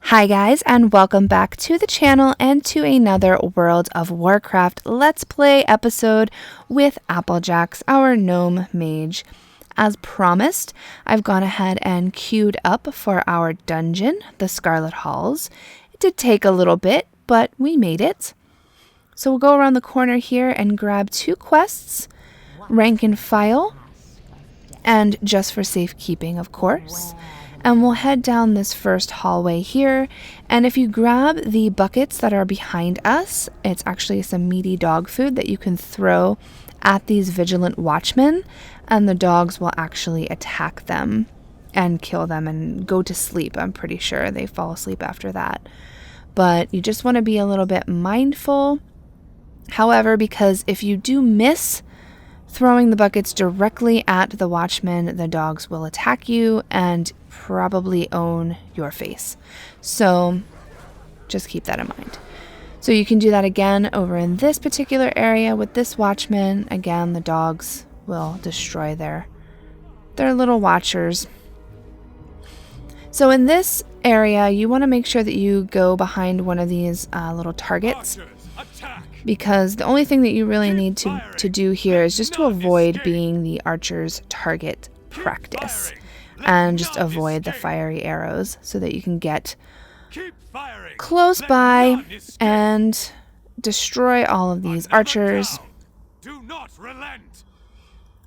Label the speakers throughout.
Speaker 1: Hi guys, and welcome back to the channel and to another World of Warcraft Let's Play episode with Applejaxx, our Gnome Mage. As promised, I've gone ahead and queued up for our dungeon, the Scarlet Halls. It did take a little bit, but we made it. So we'll go around the corner here and grab 2 quests, rank and file, and just for safekeeping, of course. And we'll head down this first hallway here, and if you grab the buckets that are behind us, it's actually some meaty dog food that you can throw at these vigilant watchmen, and the dogs will actually attack them and kill them and go to sleep. I'm pretty sure they fall asleep after that. But you just want to be a little bit mindful. However, because if you do miss throwing the buckets directly at the watchmen, the dogs will attack you and probably own your face. So just keep that in mind. So you can do that again over in this particular area with this watchman. Again, the dogs will destroy their little watchers. So in this area, you want to make sure that you go behind one of these little targets, because the only thing that you really need to do here is just to avoid being the archer's target practice and just avoid the fiery arrows so that you can get close by and destroy all of these archers.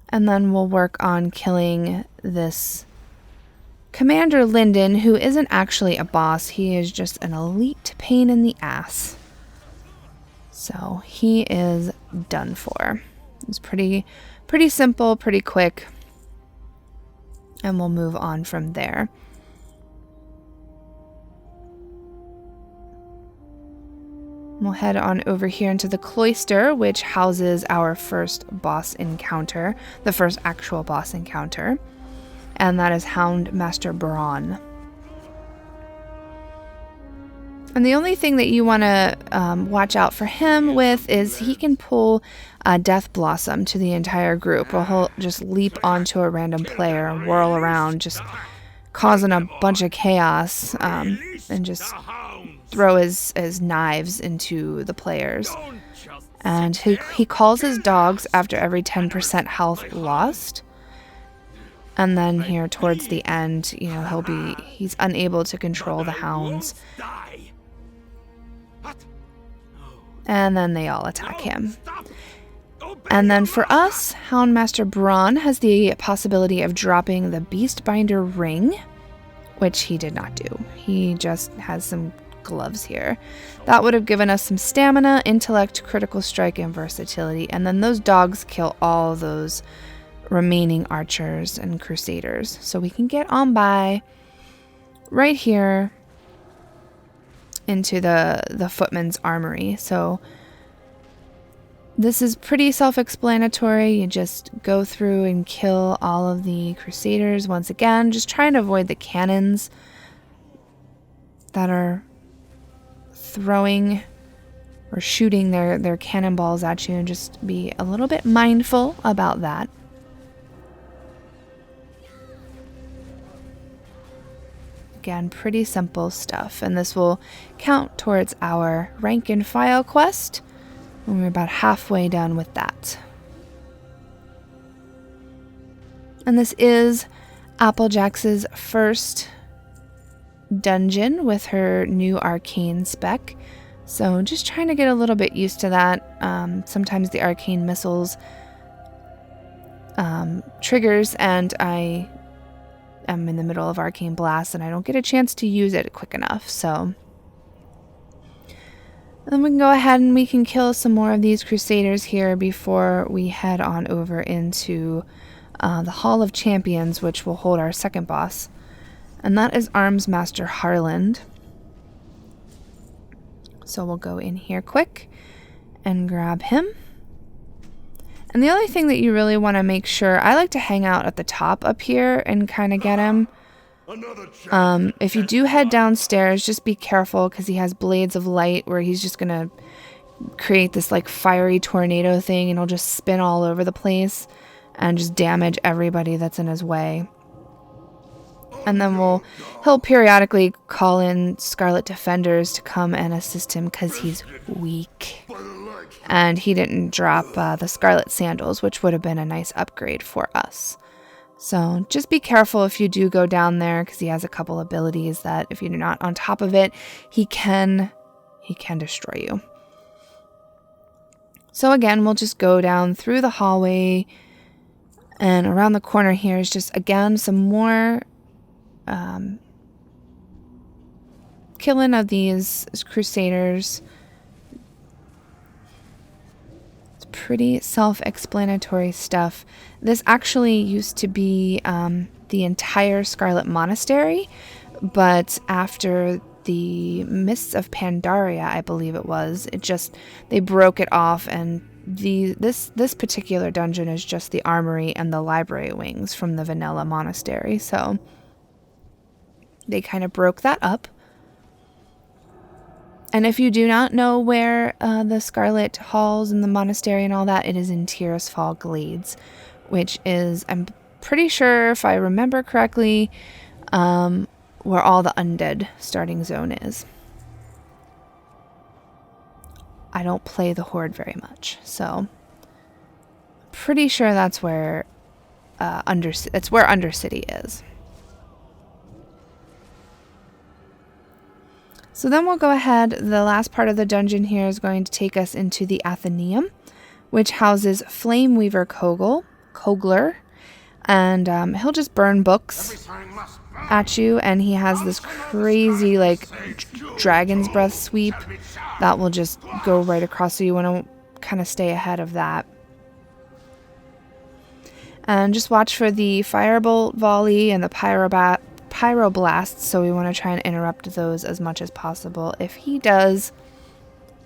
Speaker 1: And then we'll work on killing this Commander Linden, who isn't actually a boss. He is just an elite pain in the ass. So he is done for. It's pretty simple, pretty quick. And we'll move on from there. We'll head on over here into the cloister, which houses our first boss encounter, the first actual boss encounter. And that is Houndmaster Braun. And the only thing that you want to watch out for him with is he can pull a Death Blossom to the entire group, or he'll just leap onto a random player and whirl around, just causing a bunch of chaos, and just throw his knives into the players. And he calls his dogs after every 10% health lost. And then here towards the end, you know, he's unable to control the hounds. And then they all attack him. And then for us, Houndmaster Braun has the possibility of dropping the Beastbinder ring, which he did not do. He just has some gloves here. That would have given us some stamina, intellect, critical strike, and versatility. And then those dogs kill all those remaining archers and crusaders. So we can get on by right here into the footman's armory. So this is pretty self-explanatory. You just go through and kill all of the crusaders once again, just trying to avoid the cannons that are throwing or shooting their cannonballs at you, and just be a little bit mindful about that. Again, pretty simple stuff, and this will count towards our rank and file quest when we're about halfway done with that. And this is Applejaxx's first dungeon with her new arcane spec, so just trying to get a little bit used to that. Sometimes the arcane missiles triggers, and I am in the middle of Arcane Blast and I don't get a chance to use it quick enough. So then we can go ahead and we can kill some more of these crusaders here before we head on over into the Hall of Champions, which will hold our second boss, and that is Armsmaster Harland. So we'll go in here quick and grab him. And the only thing that you really want to make sure, I like to hang out at the top up here and kind of get him. If you do head downstairs, just be careful, because he has blades of light where he's just going to create this like fiery tornado thing, and he'll just spin all over the place and just damage everybody that's in his way. And then he'll periodically call in Scarlet Defenders to come and assist him because he's weak. And he didn't drop the Scarlet Sandals, which would have been a nice upgrade for us. So just be careful if you do go down there, because he has a couple abilities that if you're not on top of it, he can destroy you. So again, we'll just go down through the hallway, and around the corner here is just, again, some more killing of these Crusaders. It's pretty self-explanatory stuff. This actually used to be the entire Scarlet Monastery, but after the Mists of Pandaria, I believe it was, they broke it off, and this particular dungeon is just the Armory and the Library Wings from the Vanilla Monastery. So they kind of broke that up. And if you do not know where the Scarlet Halls and the monastery and all that, it is in Tirisfal Glades, which is, I'm pretty sure, if I remember correctly, where all the undead starting zone is. I don't play the Horde very much, so pretty sure that's where Undercity is. So then we'll go ahead. The last part of the dungeon here is going to take us into the Athenaeum, which houses Flameweaver Kogler, and he'll just burn books at you, and he has this crazy like dragon's breath sweep that will just go right across, so you want to kind of stay ahead of that. And just watch for the firebolt volley and the pyroblasts, so we want to try and interrupt those as much as possible if he does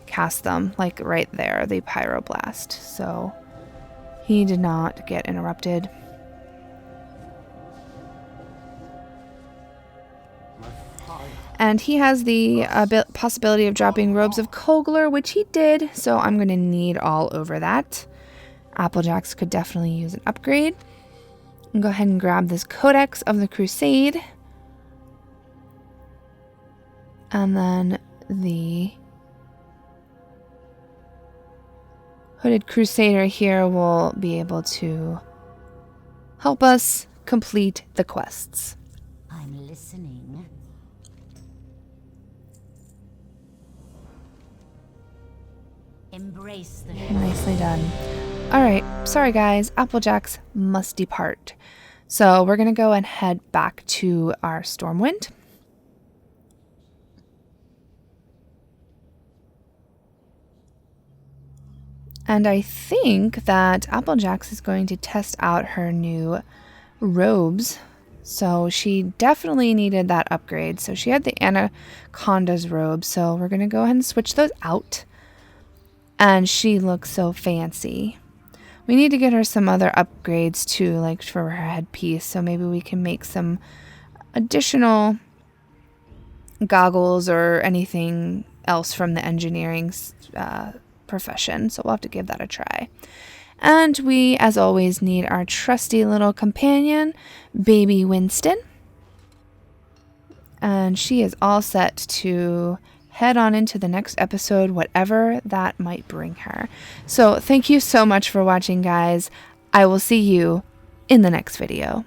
Speaker 1: cast them, like right there, the pyroblast. So he did not get interrupted. And he has the possibility of dropping Robes of Kogler, which he did, so I'm going to need all over that. Applejaxx could definitely use an upgrade. And go ahead and grab this Codex of the Crusade. And then the Hooded Crusader here will be able to help us complete the quests.
Speaker 2: I'm listening. Embrace the
Speaker 1: Nicely done. Alright, sorry guys, Applejaxx must depart. So we're going to go and head back to our Stormwind. And I think that Applejaxx is going to test out her new robes. So she definitely needed that upgrade. So she had the Anaconda's robe, so we're going to go ahead and switch those out. And she looks so fancy. We need to get her some other upgrades too, like for her headpiece. So maybe we can make some additional goggles or anything else from the engineering profession. So we'll have to give that a try. And we, as always, need our trusty little companion, Baby Winston. And she is all set to head on into the next episode, whatever that might bring her. So thank you so much for watching, guys. I will see you in the next video.